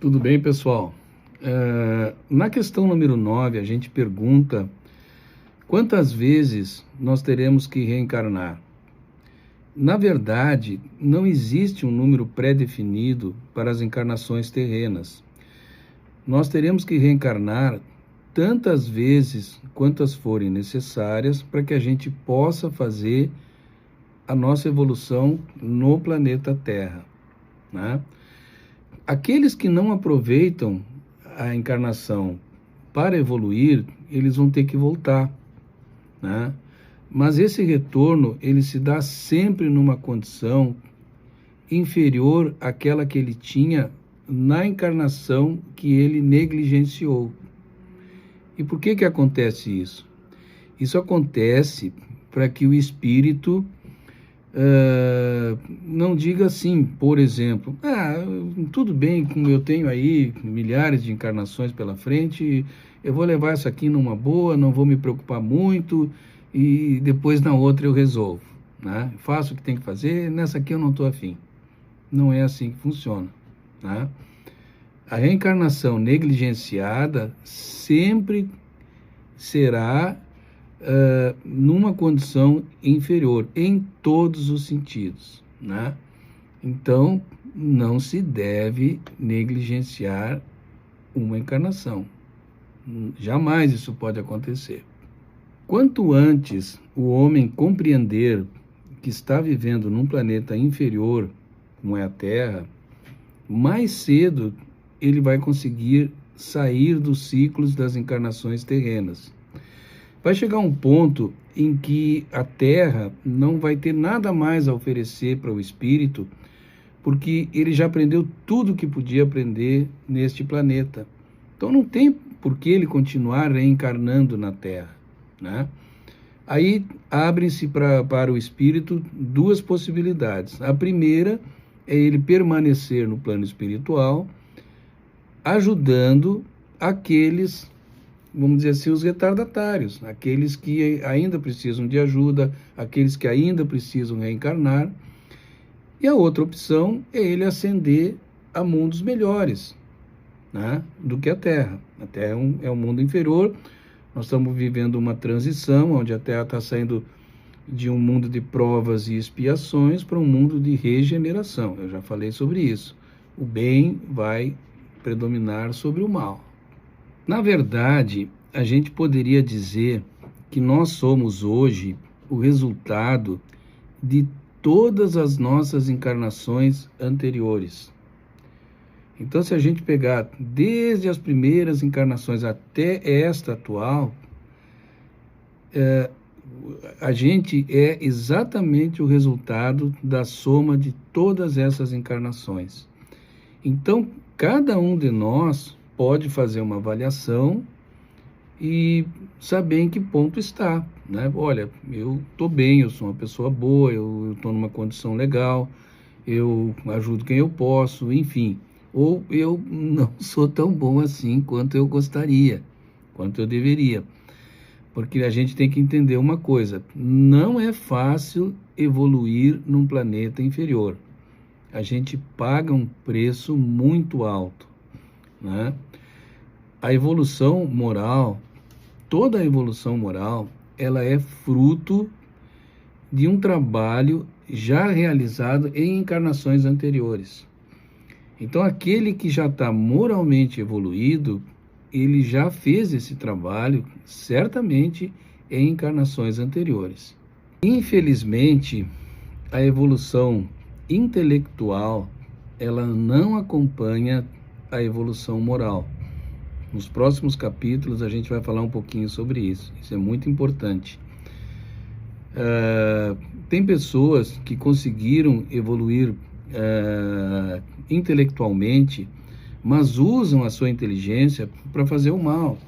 Tudo bem, pessoal? Na questão número 9, a gente pergunta quantas vezes nós teremos que reencarnar. Na verdade, não existe um número pré-definido para as encarnações terrenas. Nós teremos que reencarnar tantas vezes quantas forem necessárias para que a gente possa fazer a nossa evolução no planeta Terra, né? Aqueles que não aproveitam a encarnação para evoluir, eles vão ter que voltar, né? Mas esse retorno, ele se dá sempre numa condição inferior àquela que ele tinha na encarnação que ele negligenciou. E por que acontece isso? Isso acontece para que o espírito não diga assim, por exemplo, tudo bem, como eu tenho aí milhares de encarnações pela frente, eu vou levar essa aqui numa boa, não vou me preocupar muito e depois na outra eu resolvo, né? Faço o que tem que fazer, nessa aqui eu não estou afim. Não é assim que funciona, né? A reencarnação negligenciada sempre será numa condição inferior, em todos os sentidos, né? Então, não se deve negligenciar uma encarnação. Jamais isso pode acontecer. Quanto antes o homem compreender que está vivendo num planeta inferior, como é a Terra, mais cedo ele vai conseguir sair dos ciclos das encarnações terrenas. Vai chegar um ponto em que a Terra não vai ter nada mais a oferecer para o espírito, porque ele já aprendeu tudo o que podia aprender neste planeta. Então não tem por que ele continuar reencarnando na Terra, né? Aí abrem-se para o espírito duas possibilidades. A primeira é ele permanecer no plano espiritual, ajudando aqueles, vamos dizer assim, os retardatários, aqueles que ainda precisam de ajuda, aqueles que ainda precisam reencarnar. E a outra opção é ele ascender a mundos melhores, né, do que a Terra. A Terra é um mundo inferior, nós estamos vivendo uma transição, onde a Terra está saindo de um mundo de provas e expiações para um mundo de regeneração. Eu já falei sobre isso. O bem vai predominar sobre o mal. Na verdade, a gente poderia dizer que nós somos hoje o resultado de todas as nossas encarnações anteriores. Então, se a gente pegar desde as primeiras encarnações até esta atual, a gente é exatamente o resultado da soma de todas essas encarnações. Então, cada um de nós pode fazer uma avaliação e saber em que ponto está, né? Olha, eu estou bem, eu sou uma pessoa boa, eu estou numa condição legal, eu ajudo quem eu posso, enfim. Ou eu não sou tão bom assim quanto eu gostaria, quanto eu deveria. Porque a gente tem que entender uma coisa, não é fácil evoluir num planeta inferior. A gente paga um preço muito alto, né? A evolução moral, toda a evolução moral, ela é fruto de um trabalho já realizado em encarnações anteriores. Então, aquele que já está moralmente evoluído, ele já fez esse trabalho, certamente, em encarnações anteriores. Infelizmente, a evolução intelectual, ela não acompanha a evolução moral. Nos próximos capítulos a gente vai falar um pouquinho sobre isso. Isso é muito importante. Tem pessoas que conseguiram evoluir intelectualmente, mas usam a sua inteligência para fazer o mal,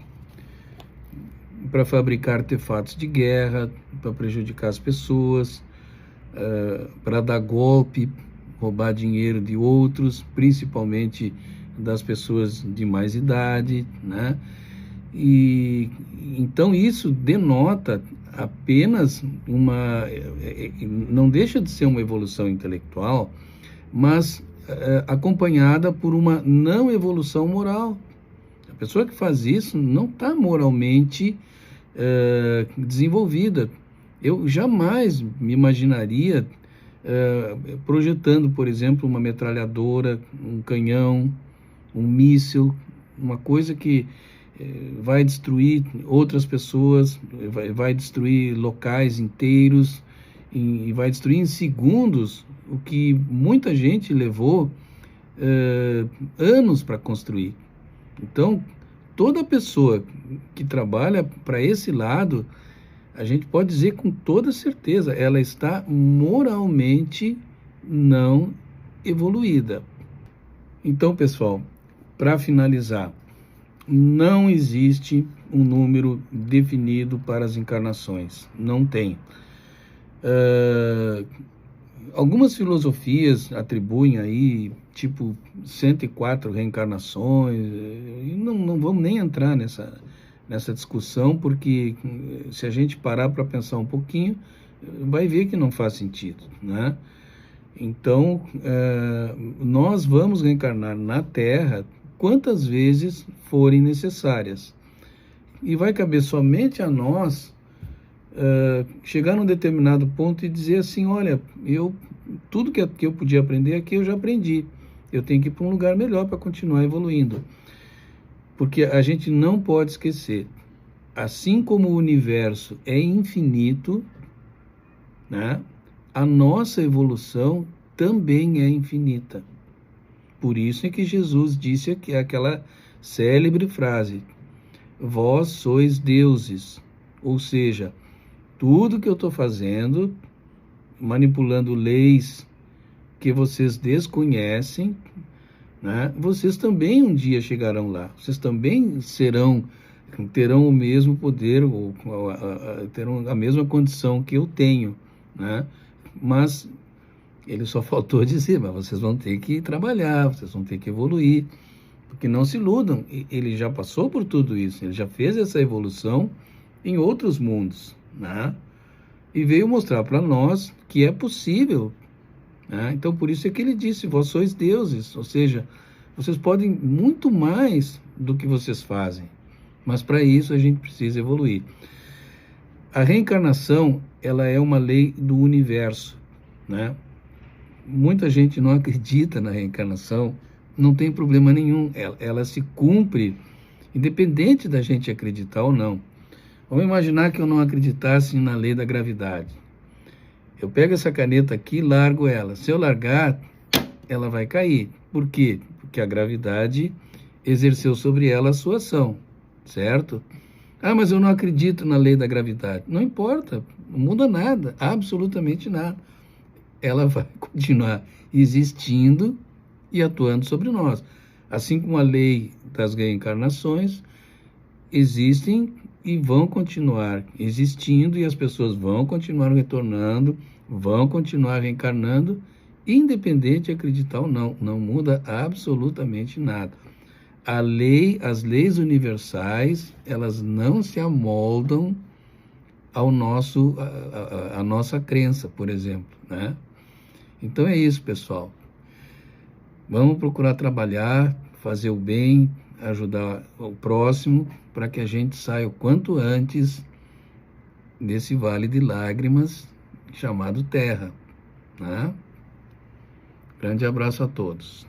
para fabricar artefatos de guerra, para prejudicar as pessoas, para dar golpe, roubar dinheiro de outros, principalmente das pessoas de mais idade, né? E então isso denota apenas não deixa de ser uma evolução intelectual, mas acompanhada por uma não evolução moral. A pessoa que faz isso não está moralmente desenvolvida. Eu jamais me imaginaria projetando, por exemplo, uma metralhadora, um canhão, um míssil, uma coisa que vai destruir outras pessoas, vai destruir locais inteiros, e vai destruir em segundos o que muita gente levou anos para construir. Então, toda pessoa que trabalha para esse lado, a gente pode dizer com toda certeza, ela está moralmente não evoluída. Então, pessoal, para finalizar, não existe um número definido para as encarnações, não tem. Algumas filosofias atribuem aí, tipo, 104 reencarnações, e não vamos nem entrar nessa discussão, porque se a gente parar para pensar um pouquinho, vai ver que não faz sentido, né? Então, nós vamos reencarnar na Terra quantas vezes forem necessárias. E vai caber somente a nós chegar num determinado ponto e dizer assim, olha, tudo que eu podia aprender aqui eu já aprendi. Eu tenho que ir para um lugar melhor para continuar evoluindo. Porque a gente não pode esquecer, assim como o universo é infinito, né, a nossa evolução também é infinita. Por isso é que Jesus disse aqui aquela célebre frase, vós sois deuses, ou seja, tudo que eu estou fazendo, manipulando leis que vocês desconhecem, né, vocês também um dia chegarão lá, vocês também terão o mesmo poder, ou terão a mesma condição que eu tenho, né? Mas ele só faltou dizer, mas vocês vão ter que trabalhar, vocês vão ter que evoluir, porque não se iludam, ele já passou por tudo isso, ele já fez essa evolução em outros mundos, né? E veio mostrar para nós que é possível, né? Então, por isso é que ele disse, vós sois deuses, ou seja, vocês podem muito mais do que vocês fazem, mas para isso a gente precisa evoluir. A reencarnação, ela é uma lei do universo, né? Muita gente não acredita na reencarnação, não tem problema nenhum, ela se cumpre, independente da gente acreditar ou não. Vamos imaginar que eu não acreditasse na lei da gravidade. Eu pego essa caneta aqui e largo ela. Se eu largar, ela vai cair. Por quê? Porque a gravidade exerceu sobre ela a sua ação, certo? Ah, mas eu não acredito na lei da gravidade. Não importa, não muda nada, absolutamente nada. Ela vai continuar existindo e atuando sobre nós. Assim como a lei das reencarnações existem e vão continuar existindo, e as pessoas vão continuar retornando, vão continuar reencarnando, independente de acreditar ou não, não muda absolutamente nada. As leis universais, elas não se amoldam ao a nossa crença, por exemplo, né? Então é isso, pessoal. Vamos procurar trabalhar, fazer o bem, ajudar o próximo, para que a gente saia o quanto antes desse vale de lágrimas chamado Terra, né? Grande abraço a todos.